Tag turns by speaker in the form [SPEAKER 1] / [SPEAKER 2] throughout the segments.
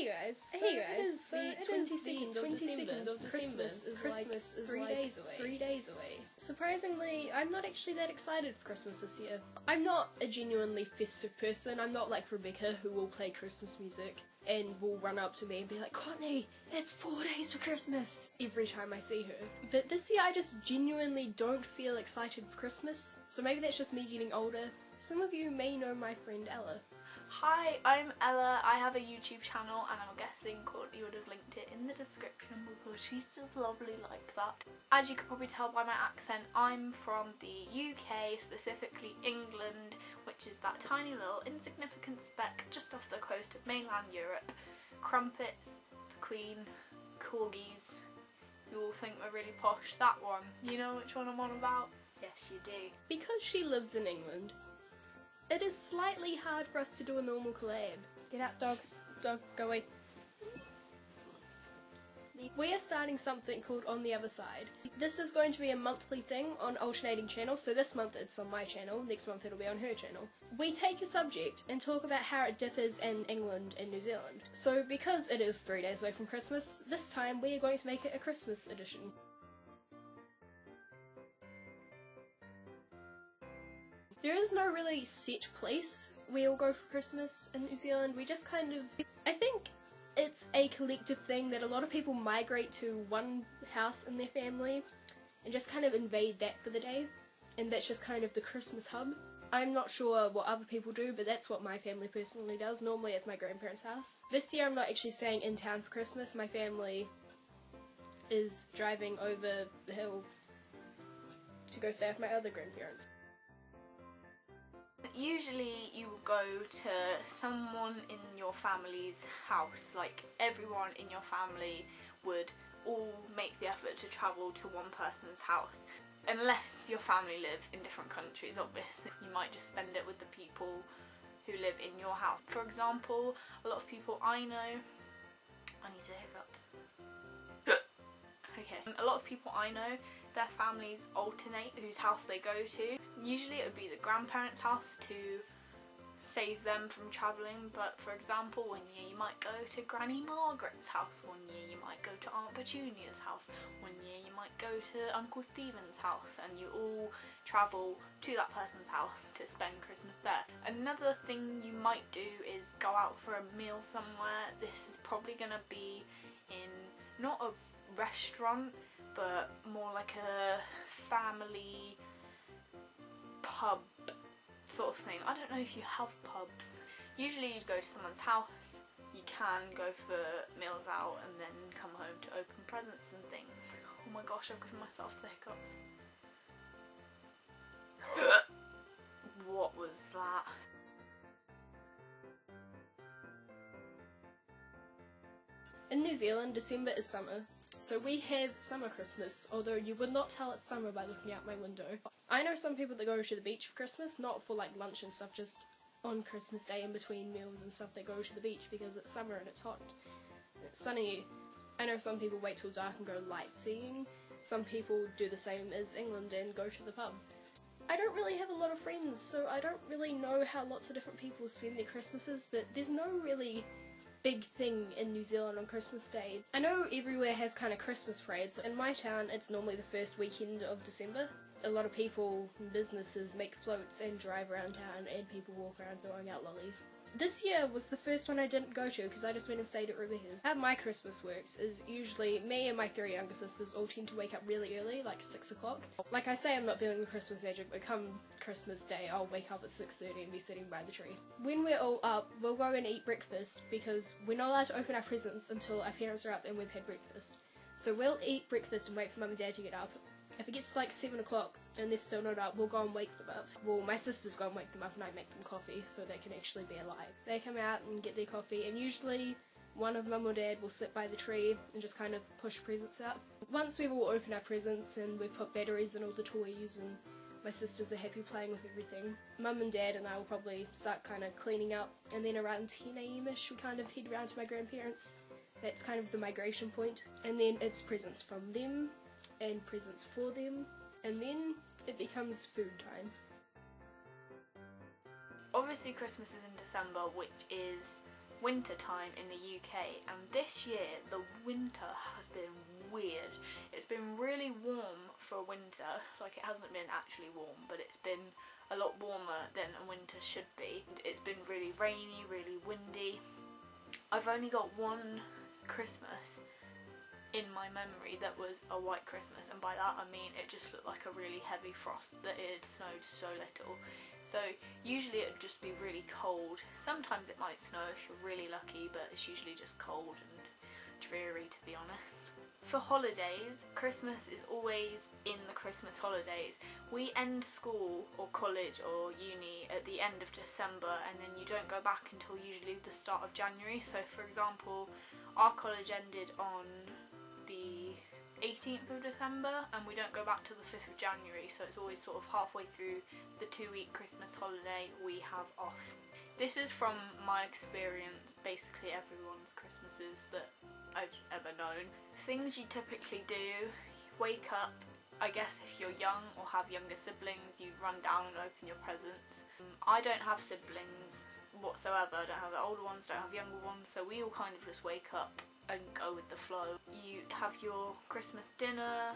[SPEAKER 1] Hey guys, so it is the 22nd of December. Christmas is 3 days away. 3 days away. Surprisingly, I'm not actually that excited for Christmas this year. I'm not a genuinely festive person. I'm not like Rebecca, who will play Christmas music and will run up to me and be like, Courtney, it's 4 days to Christmas, every time I see her. But this year I just genuinely don't feel excited for Christmas, so maybe that's just me getting older. Some of you may know my friend Ella.
[SPEAKER 2] Hi, I'm Ella. I have a YouTube channel and I'm guessing Courtney would have linked it in the description because she's just lovely like that. As you can probably tell by my accent, I'm from the UK, specifically England, which is that tiny little insignificant speck just off the coast of mainland Europe. Crumpets, the Queen, corgis, you all think we're really posh. That one, you know which one I'm on about? Yes, you do.
[SPEAKER 1] Because she lives in England, it is slightly hard for us to do a normal collab. Get out, dog. Dog, go away. We are starting something called On the Other Side. This is going to be a monthly thing on alternating channels, so this month it's on my channel, next month it'll be on her channel. We take a subject and talk about how it differs in England and New Zealand. So because it is 3 days away from Christmas, this time we are going to make it a Christmas edition. There is no really set place we all go for Christmas in New Zealand. We just kind of... I think it's a collective thing that a lot of people migrate to one house in their family and just kind of invade that for the day, and that's just kind of the Christmas hub. I'm not sure what other people do, but that's what my family personally does. Normally it's my grandparents' house. This year I'm not actually staying in town for Christmas. My family is driving over the hill to go stay with my other grandparents.
[SPEAKER 2] Usually you will go to someone in your family's house, like everyone in your family would all make the effort to travel to one person's house. Unless your family live in different countries, obviously, you might just spend it with the people who live in your house. For example, a lot of people I know, I need to hiccup. Okay, a lot of people I know, their families alternate whose house they go to. Usually it would be the grandparents' house to save them from travelling, but for example, one year you might go to Granny Margaret's house, one year you might go to Aunt Petunia's house, one year you might go to Uncle Stephen's house, and you all travel to that person's house to spend Christmas there. Another thing you might do is go out for a meal somewhere. This is probably going to be in not a restaurant, but more like a family pub sort of thing. I don't know if you have pubs. Usually you'd go to someone's house, you can go for meals out and then come home to open presents and things. Oh my gosh, I've given myself the hiccups. What was that?
[SPEAKER 1] In New Zealand, December is summer. So we have summer Christmas, although you would not tell it's summer by looking out my window. I know some people that go to the beach for Christmas, not for like lunch and stuff, just on Christmas Day in between meals and stuff they go to the beach because it's summer and it's hot. It's sunny. I know some people wait till dark and go light seeing. Some people do the same as England and go to the pub. I don't really have a lot of friends, so I don't really know how lots of different people spend their Christmases, but there's no really big thing in New Zealand on Christmas Day. I know everywhere has kind of Christmas parades. In my town it's normally the first weekend of December. A lot of people and businesses make floats and drive around town and people walk around throwing out lollies. This year was the first one I didn't go to because I just went and stayed at Rebecca's. How my Christmas works is usually me and my 3 younger sisters all tend to wake up really early, like 6 o'clock. Like I say, I'm not feeling the Christmas magic, but come Christmas Day I'll wake up at 6:30 and be sitting by the tree. When we're all up, we'll go and eat breakfast because we're not allowed to open our presents until our parents are up and we've had breakfast. So we'll eat breakfast and wait for Mum and Dad to get up. If it gets to like 7 o'clock and they're still not up, we'll go and wake them up. Well, my sisters go and wake them up and I make them coffee so they can actually be alive. They come out and get their coffee and usually one of Mum or Dad will sit by the tree and just kind of push presents out. Once we've all opened our presents and we've put batteries in all the toys and my sisters are happy playing with everything, Mum and Dad and I will probably start kind of cleaning up, and then around 10 AM-ish we kind of head round to my grandparents. That's kind of the migration point. And then it's presents from them and presents for them, and then it becomes food time.
[SPEAKER 2] Obviously Christmas is in December, which is winter time in the UK, and this year the winter has been weird. It's been really warm for winter, like it hasn't been actually warm, but it's been a lot warmer than a winter should be. It's been really rainy, really windy. I've only got one Christmas in my memory that was a white Christmas, and by that I mean it just looked like a really heavy frost, that it had snowed so little. So usually it would just be really cold. Sometimes it might snow if you're really lucky, but it's usually just cold and dreary, to be honest. For holidays, Christmas is always in the Christmas holidays. We end school or college or uni at the end of December, and then you don't go back until usually the start of January. So for example, our college ended on the 18th of December and we don't go back till the 5th of January, so it's always sort of halfway through the 2-week Christmas holiday we have off. This is from my experience, basically everyone's Christmases that I've ever known. Things you typically do: wake up, I guess if you're young or have younger siblings, you run down and open your presents. I don't have siblings whatsoever, I don't have older ones, don't have younger ones, so we all kind of just wake up and go with the flow. You have your Christmas dinner,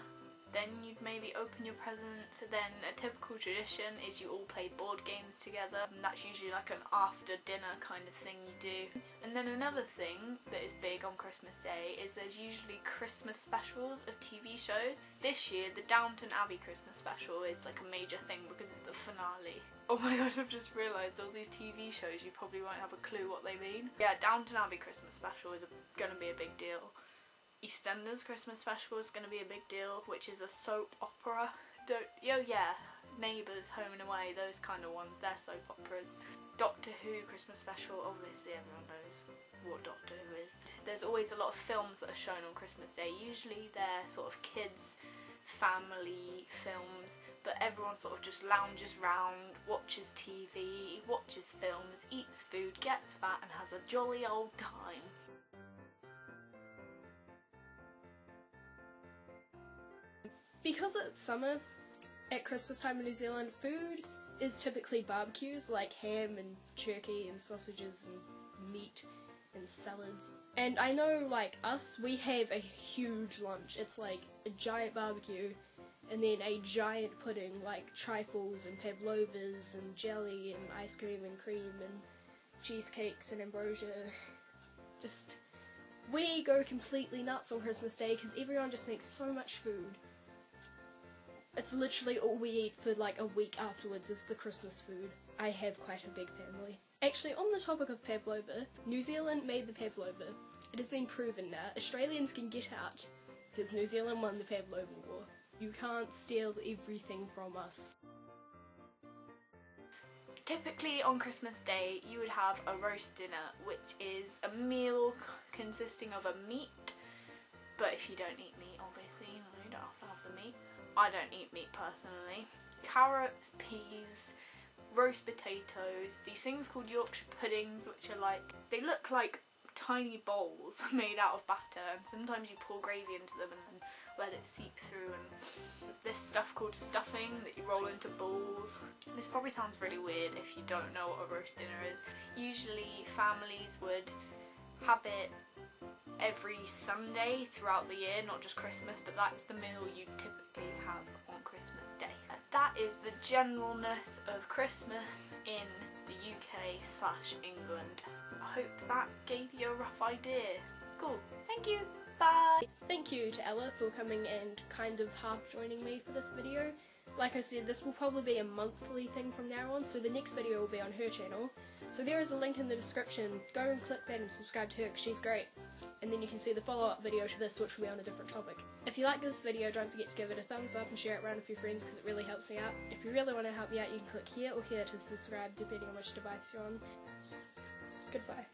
[SPEAKER 2] then you'd maybe open your presents, then a typical tradition is you all play board games together, and that's usually like an after dinner kind of thing you do. And then another thing that is big on Christmas Day is there's usually Christmas specials of TV shows. This year the Downton Abbey Christmas special is like a major thing because it's the finale. Oh my gosh, I've just realised all these TV shows, you probably won't have a clue what they mean. Yeah, Downton Abbey Christmas special is gonna be a big deal. EastEnders Christmas special is going to be a big deal, which is a soap opera. Neighbours, Home and Away, those kind of ones, they're soap operas. Doctor Who Christmas special, obviously everyone knows what Doctor Who is. There's always a lot of films that are shown on Christmas Day. Usually they're sort of kids, family films, but everyone sort of just lounges round, watches TV, watches films, eats food, gets fat and has a jolly old time.
[SPEAKER 1] Because it's summer, at Christmas time in New Zealand, food is typically barbecues, like ham and turkey and sausages and meat and salads. And I know, like us, we have a huge lunch. It's like a giant barbecue and then a giant pudding, like trifles and pavlovas and jelly and ice cream and cream and cheesecakes and ambrosia. Just, we go completely nuts on Christmas Day because everyone just makes so much food. It's literally all we eat for like a week afterwards is the Christmas food. I have quite a big family. Actually, on the topic of pavlova, New Zealand made the pavlova. It has been proven now. Australians can get out because New Zealand won the pavlova war. You can't steal everything from us.
[SPEAKER 2] Typically on Christmas Day you would have a roast dinner, which is a meal consisting of a meat, but if you don't eat meat, obviously, you don't have to have the meat. I don't eat meat personally. Carrots, peas, roast potatoes, these things called Yorkshire puddings, which are like, they look like tiny bowls made out of batter, and sometimes you pour gravy into them and then let it seep through, and this stuff called stuffing that you roll into balls. This probably sounds really weird if you don't know what a roast dinner is. Usually families would have it every Sunday throughout the year, not just Christmas, but that's the meal you typically have on Christmas Day. That is the generalness of Christmas in the UK/England. I hope that gave you a rough idea. Cool, thank you, bye!
[SPEAKER 1] Thank you to Ella for coming and kind of half joining me for this video. Like I said, this will probably be a monthly thing from now on, so the next video will be on her channel. So there is a link in the description, go and click that and subscribe to her because she's great. And then you can see the follow-up video to this, which will be on a different topic. If you like this video, don't forget to give it a thumbs up and share it around with your friends because it really helps me out. If you really want to help me out, you can click here or here to subscribe depending on which device you're on. Goodbye.